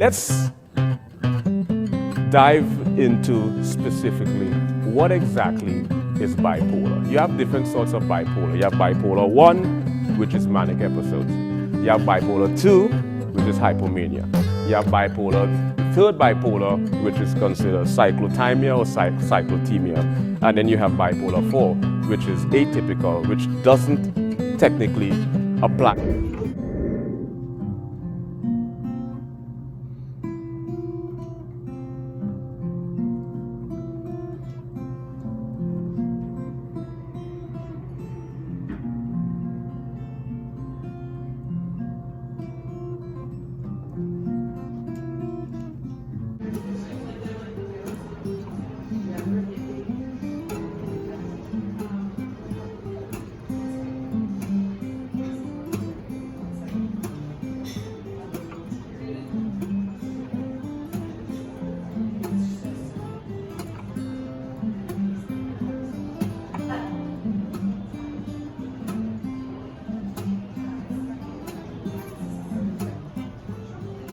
Let's dive into specifically what exactly is bipolar. You have different sorts of bipolar. You have bipolar 1, which is manic episodes. You have bipolar 2, which is hypomania. You have third bipolar, which is considered cyclothymia or cyclothymia. And then you have bipolar 4, which is atypical, which doesn't technically apply.